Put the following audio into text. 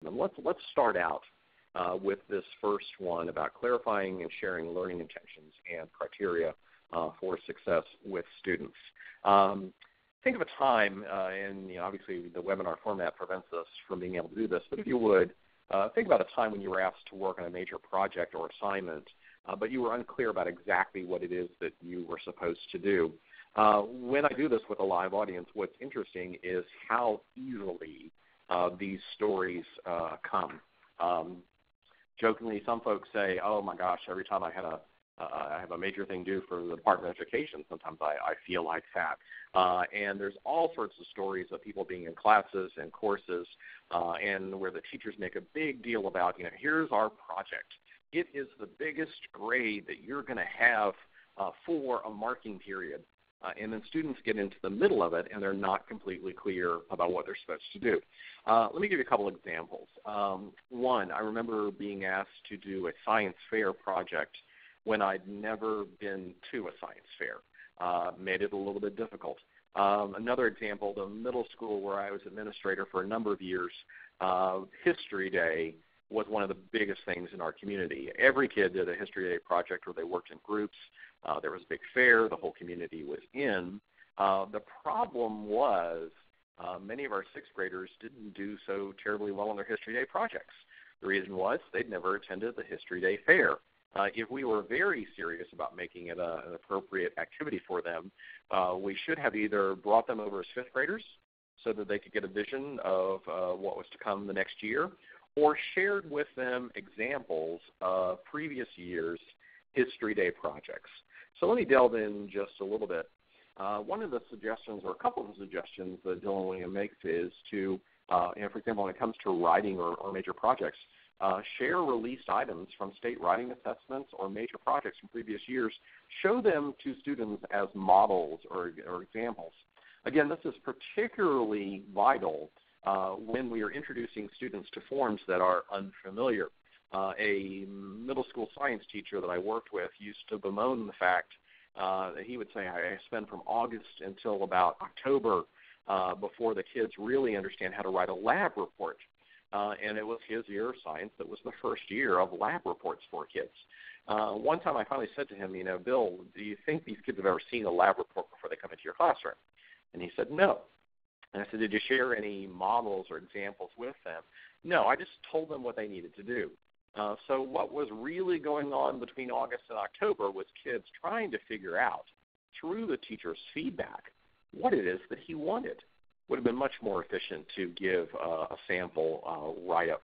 them. Let's start out with this first one about clarifying and sharing learning intentions and criteria for success with students. Think of a time, and obviously the webinar format prevents us from being able to do this, but if you would, think about a time when you were asked to work on a major project or assignment, but you were unclear about exactly what it is that you were supposed to do. When I do this with a live audience, what's interesting is how easily these stories come. Jokingly, some folks say, oh my gosh, every time I have a major thing due for the Department of Education, sometimes I feel like that. And there's all sorts of stories of people being in classes and courses and where the teachers make a big deal about, here's our project. It is the biggest grade that you're going to have for a marking period. And then students get into the middle of it, and they're not completely clear about what they're supposed to do. Let me give you a couple examples. One, I remember being asked to do a science fair project when I'd never been to a science fair. Made it a little bit difficult. Another example, the middle school where I was administrator for a number of years, History Day was one of the biggest things in our community. Every kid did a History Day project where they worked in groups. There was a big fair. The whole community was in. The problem was many of our sixth graders didn't do so terribly well on their History Day projects. The reason was they'd never attended the History Day fair. If we were very serious about making it an appropriate activity for them, we should have either brought them over as fifth graders so that they could get a vision of what was to come the next year, or shared with them examples of previous years' History Day projects. So let me delve in just a little bit. One of the suggestions, or a couple of suggestions that Dylan William makes is to, for example, when it comes to writing or major projects, share released items from state writing assessments or major projects from previous years. Show them to students as models or examples. Again, this is particularly vital when we are introducing students to forms that are unfamiliar. A middle school science teacher that I worked with used to bemoan the fact that he would say, I spend from August until about October before the kids really understand how to write a lab report. And it was his year of science that was the first year of lab reports for kids. One time I finally said to him, Bill, do you think these kids have ever seen a lab report before they come into your classroom? And he said, no. And I said, did you share any models or examples with them? No, I just told them what they needed to do. So what was really going on between August and October was kids trying to figure out, through the teacher's feedback, what it is that he wanted. Would have been much more efficient to give a sample write-up